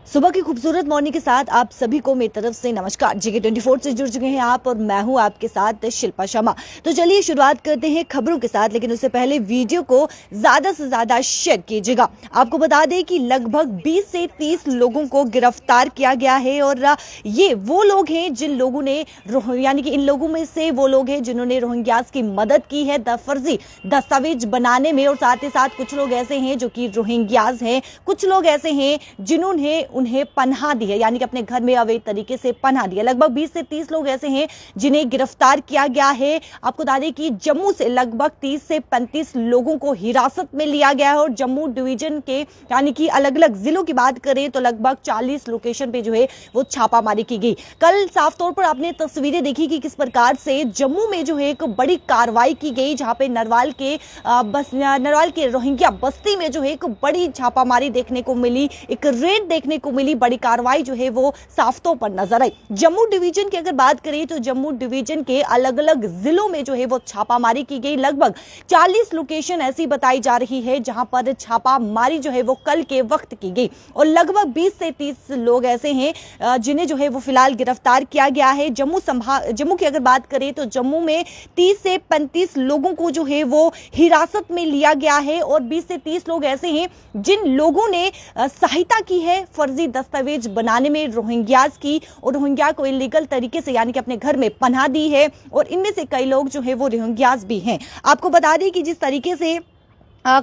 सुबह की खूबसूरत मॉर्निंग के साथ आप सभी को मेरी तरफ से नमस्कार। JK24 से जुड़ चुके हैं आप और मैं हूं आपके साथ शिल्पा शर्मा। तो चलिए शुरुआत करते हैं खबरों के साथ, लेकिन उससे पहले वीडियो को ज्यादा से ज्यादा शेयर कीजिएगा। आपको बता दें कि लगभग 20 से 30 लोगों को गिरफ्तार किया गया है और ये वो लोग हैं जिन लोगों ने यानी कि इन लोगों में से वो लोग हैं जिन्होंने रोहिंग्यास की मदद की है फर्जी दस्तावेज बनाने में, और साथ ही साथ कुछ लोग ऐसे हैं जो कि रोहिंग्यास हैं, कुछ लोग ऐसे हैं जिन्होंने उन्हें पनाह दी है, यानी कि अपने घर में अवैध तरीके से पनाह दी है। लगभग 20 से 30 लोग ऐसे हैं जिन्हें गिरफ्तार किया गया है। आपको बता दें कि जम्मू से लगभग 30 से 35 लोगों को हिरासत में लिया गया है और जम्मू डिवीजन के यानी कि अलग अलग जिलों की बात करें तो लगभग 40 लोकेशन पे जो है वो छापामारी की गई। कल साफ तौर पर आपने तस्वीरें देखी कि किस प्रकार से जम्मू में जो है एक बड़ी कार्रवाई की गई, जहां पे नरवाल के रोहिंग्या बस्ती में जो है एक बड़ी छापामारी देखने को मिली, एक रेड देखने को मिली, बड़ी कार्रवाई जो है वो साफ तौर पर नजर आई। जम्मू डिवीजन की अगर बात करें तो जम्मू डिवीजन के अलग अलग जिलों में जो है वो छापामारी की गई। लगभग 40 लोकेशन ऐसी बताई जा रही है जहां पर छापामारी जो है वो कल के वक्त की गई और लगभग 20 से 30 लोग ऐसे हैं जिन्हें जो है वो फिलहाल गिरफ्तार किया गया है। जम्मू की अगर बात करें तो जम्मू में 30 से 35 लोगों को जो है वो हिरासत में लिया गया है और 20 से 30 लोग ऐसे हैं जिन लोगों ने सहायता की है फर्जी दस्तावेज बनाने में रोहिंग्यास की, और रोहिंग्या को इलीगल तरीके से यानी कि अपने घर में पनाह दी है, और इनमें से कई लोग जो है वो रोहिंग्यास भी हैं। आपको बता दें कि जिस तरीके से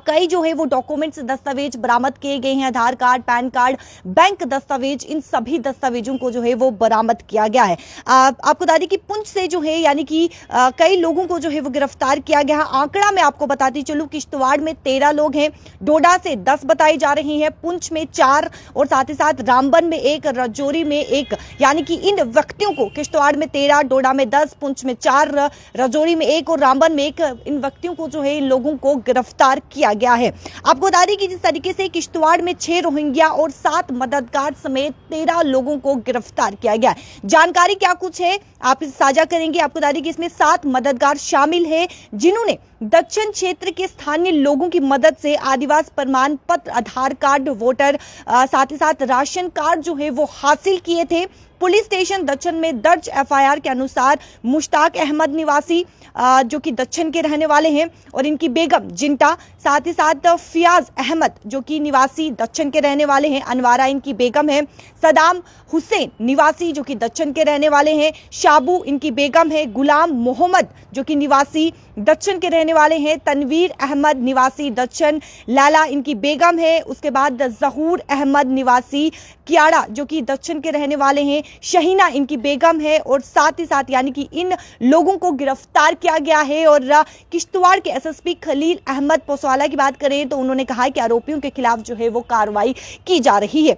कई जो है वो डॉक्यूमेंट्स दस्तावेज बरामद किए गए हैं, आधार कार्ड, पैन कार्ड, बैंक दस्तावेज, इन सभी दस्तावेजों को जो है वो बरामद किया गया है। आपको बता दें कि पुंछ से जो है यानी कि कई लोगों को जो है वो गिरफ्तार किया गया है। आंकड़ा मैं आपको बताती चलूं, किश्तवाड़ में 13 लोग हैं, डोडा से 10 बताई जा रही हैं, पुंछ में 4 और साथ ही साथ रामबन में 1, राजौरी में 1, यानी कि इन व्यक्तियों को किश्तवाड़ में 13, डोडा में 10, पुंछ में 4, राजौरी में 1 और रामबन में 1, इन व्यक्तियों को जो है इन लोगों को गिरफ्तार किया गया है। आपको बता दें कि जिस तरीके से किश्तवाड़ में 6 रोहिंग्या और 7 मददगार समेत 13 लोगों को गिरफ्तार किया गया है। जानकारी क्या कुछ है आप इसे साझा करेंगे। आपको बता दें कि इसमें 7 मददगार शामिल है जिन्होंने दक्षिण क्षेत्र के स्थानीय लोगों की मदद से आदिवासी प्रमाण पत्र, आधार कार्ड, वोटर साथ ही साथ राशन कार्ड जो है वो हासिल किए थे। पुलिस स्टेशन दक्षिण में दर्ज FIR के अनुसार मुश्ताक अहमद निवासी जो कि दक्षिण के रहने वाले हैं और इनकी बेगम जिंटा, साथ ही साथ फियाज अहमद जो कि निवासी दक्षिण के रहने वाले हैं, अनवारा इनकी बेगम है, सदाम हुसैन निवासी जो कि दक्षिण के रहने वाले हैं, शाबू इनकी बेगम है, गुलाम मोहम्मद जो कि निवासी दक्षिण के रहने वाले हैं, तनवीर अहमद निवासी दक्षिण, लैला इनकी बेगम है, उसके बाद जहूर अहमद निवासी कियाड़ा जो कि दक्षिण के रहने वाले हैं, शहीना इनकी बेगम है, और साथ ही साथ यानी कि इन लोगों को गिरफ्तार किया गया है। और किश्तवाड़ के SSP खलील अहमद पोसवाला की बात करें तो उन्होंने कहा कि आरोपियों के खिलाफ जो है वो कार्रवाई की जा रही है।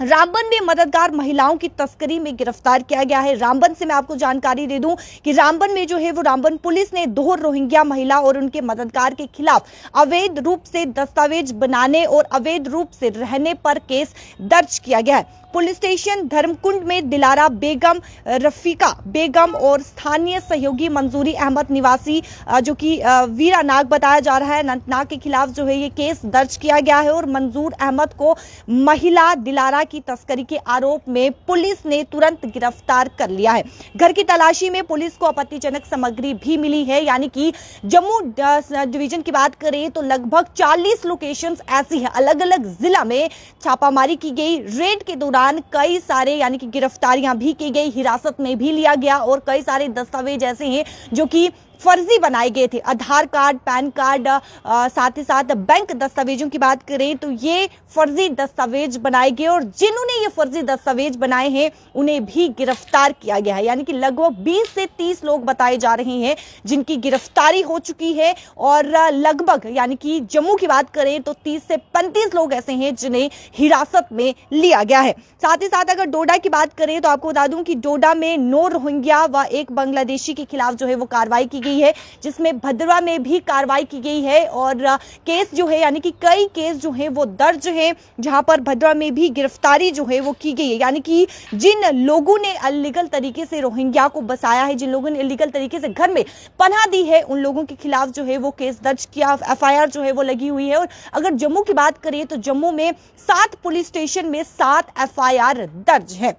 रामबन में मददगार महिलाओं की तस्करी में गिरफ्तार किया गया है। रामबन से मैं आपको जानकारी दे दूं कि रामबन में जो है वो रामबन पुलिस ने 2 रोहिंग्या महिला और उनके मददगार के खिलाफ अवैध रूप से दस्तावेज बनाने और अवैध रूप से रहने पर केस दर्ज किया गया है। पुलिस स्टेशन धर्मकुंड में दिलारा बेगम, रफीका बेगम और स्थानीय सहयोगी मंजूरी अहमद निवासी जो कि वीरानाग बताया जा रहा है, अनंतनाग के खिलाफ जो है ये केस दर्ज किया गया है और मंजूर अहमद को महिला दिलारा की तस्करी के आरोप में पुलिस ने तुरंत गिरफ्तार कर लिया है। घर की तलाशी में पुलिस को आपत्तिजनक सामग्री भी मिली है, यानी कि जम्मू डिवीजन की बात करें तो लगभग 40 लोकेशंस ऐसी है, अलग अलग जिला में छापामारी की गई। रेड के दौरान कई सारे यानी कि गिरफ्तारियां भी की गई, हिरासत में भी लिया गया और कई सारे दस्तावेज ऐसे हैं जो कि फर्जी बनाए गए थे। आधार कार्ड, पैन कार्ड, साथ ही साथ बैंक दस्तावेजों की बात करें तो ये फर्जी दस्तावेज बनाए गए और जिन्होंने ये फर्जी दस्तावेज बनाए हैं उन्हें भी गिरफ्तार किया गया है। यानी कि लगभग 20 से 30 लोग बताए जा रहे हैं जिनकी गिरफ्तारी हो चुकी है और लगभग यानी कि जम्मू की बात करें तो 30 से 35 लोग ऐसे हैं जिन्हें हिरासत में लिया गया है। साथ ही साथ अगर डोडा की बात करें तो आपको बता दूं कि डोडा में 9 रोहिंग्या व 1 बांग्लादेशी के खिलाफ जो है वो कार्रवाई की गई है, जिसमें भद्रवा में भी कार्रवाई की गई है और केस जो है यानी कि कई केस जो है वो दर्ज है, जहां पर भद्रवा में भी गिरफ्तारी जो है वो की गई है। यानी कि जिन लोगों ने इलीगल तरीके से रोहिंग्या को बसाया है, जिन लोगों ने इलीगल तरीके से घर में पनाह दी है, उन लोगों के खिलाफ जो है वो केस दर्ज किया, एफआईआर जो है वो लगी हुई है। और अगर जम्मू की बात करें तो जम्मू में 7 पुलिस स्टेशन में 7 एफआईआर दर्ज है।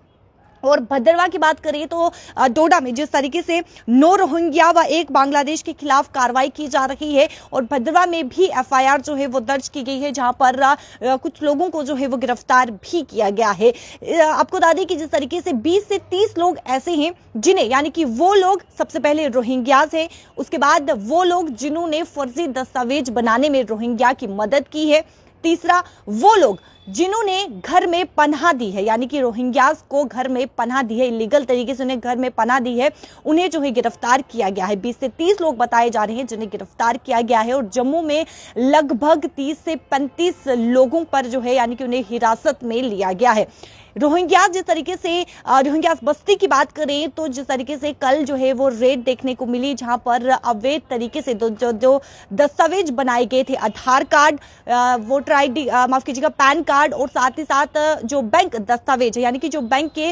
और भद्रवा की बात करें तो डोडा में जिस तरीके से 9 रोहिंग्या व 1 बांग्लादेश के खिलाफ कार्रवाई की जा रही है और भद्रवा में भी एफआईआर जो है वो दर्ज की गई है, जहां पर कुछ लोगों को जो है वो गिरफ्तार भी किया गया है। आपको बता दें कि जिस तरीके से 20 से 30 लोग ऐसे हैं जिन्हें, यानी कि वो लोग सबसे पहले रोहिंग्याज हैं, उसके बाद वो लोग जिन्होंने फर्जी दस्तावेज बनाने में रोहिंग्या की मदद की है, तीसरा वो लोग जिन्होंने घर में पनाह दी है, यानी कि रोहिंग्यास को घर में पनाह दी है, इलीगल तरीके से उन्हें घर में पनाह दी है, उन्हें जो है गिरफ्तार किया गया है। 20 से 30 लोग बताए जा रहे हैं जिन्हें गिरफ्तार किया गया है। और जम्मू में लगभग 30 से 35 लोगों पर जो है यानी कि उन्हें हिरासत में लिया गया है। रोहिंग्यास जिस तरीके से रोहिंग्यास बस्ती की बात करें तो जिस तरीके से कल जो है वो रेड देखने को मिली, जहां पर अवैध तरीके से जो दस्तावेज बनाए गए थे, आधार कार्ड, वोटर आईडी, माफ कीजिएगा पैन कार्ड, और साथ ही साथ जो बैंक दस्तावेज है, यानी कि जो बैंक के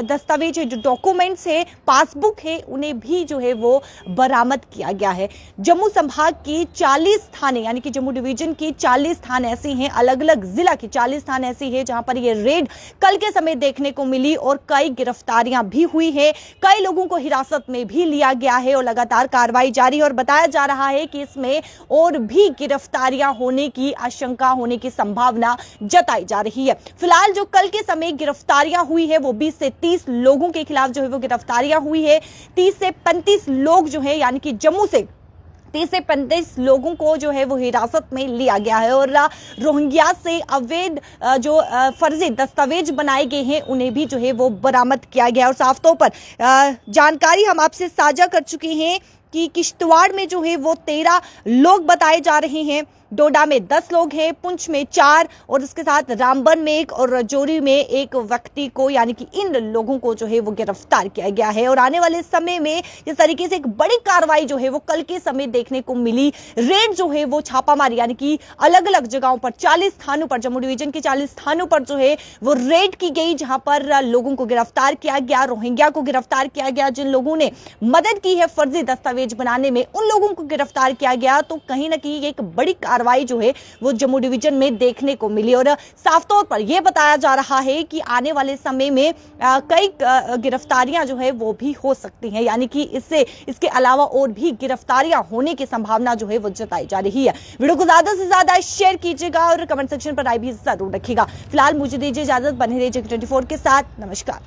दस्तावेज है, जो डॉक्यूमेंट्स है, पासबुक है, उन्हें भी जो है वो बरामद किया गया है। जम्मू संभाग की 40 थाने, यानी कि जम्मू डिवीजन की 40 थाने ऐसे हैं, अलग अलग जिला की 40 थाने ऐसी है जहां पर ये रेड कल के समय देखने को मिली और कई गिरफ्तारियां भी हुई है, कई लोगों को हिरासत में भी लिया गया है और लगातार कार्रवाई जारी है। और बताया जा रहा है कि इसमें और भी गिरफ्तारियां होने की आशंका, होने की संभावना जताई जा रही है। फिलहाल जो कल के समय गिरफ्तारियां हुई है वो 20 से 30 लोगों के खिलाफ जो है वो गिरफ्तारियां हुई है। 30 से 35 लोग जो है यानी कि जम्मू से 30 से 35 लोगों को जो है वो हिरासत में लिया गया है और रोहिंग्या से अवैध जो फर्जी दस्तावेज बनाए गए हैं उन्हें भी जो है वो बरामद किया गया। और साफ तौर पर जानकारी हम आपसे साझा कर चुके हैं कि किश्तवाड़ में जो है वो 13 लोग बताए जा रहे हैं, डोडा में 10 लोग हैं, पुंछ में 4 और इसके साथ रामबन में 1 और राजौरी में 1 व्यक्ति को, यानी कि इन लोगों को जो है वो गिरफ्तार किया गया है। और आने वाले समय में जिस तरीके से एक बड़ी कार्रवाई जो है वो कल के समय देखने को मिली, रेड जो है वो छापामारी, यानी कि अलग अलग जगहों पर 40 थानों पर, जम्मू डिवीजन के 40 थानों पर जो है वो रेड की गई, जहां पर लोगों को गिरफ्तार किया गया, रोहिंग्या को गिरफ्तार किया गया, जिन लोगों ने मदद की है फर्जी दस्तावेज बनाने में उन लोगों को गिरफ्तार किया गया। तो कहीं ना कहीं एक बड़ी कार्रवाई जो है वो जम्मू डिवीजन में देखने को मिली और साफ तौर पर यह बताया जा रहा है कि आने वाले समय में कई गिरफ्तारियां जो है वो भी हो सकती हैं, यानी कि इसके अलावा और भी गिरफ्तारियां होने की संभावना जो है वो जताई जा रही है। वीडियो को ज्यादा से ज्यादा शेयर कीजिएगा और कमेंट सेक्शन पर राय भी जरूर रखिएगा। फिलहाल मुझे दीजिए इजाजत, बने रहिए Jake 24 के साथ। नमस्कार।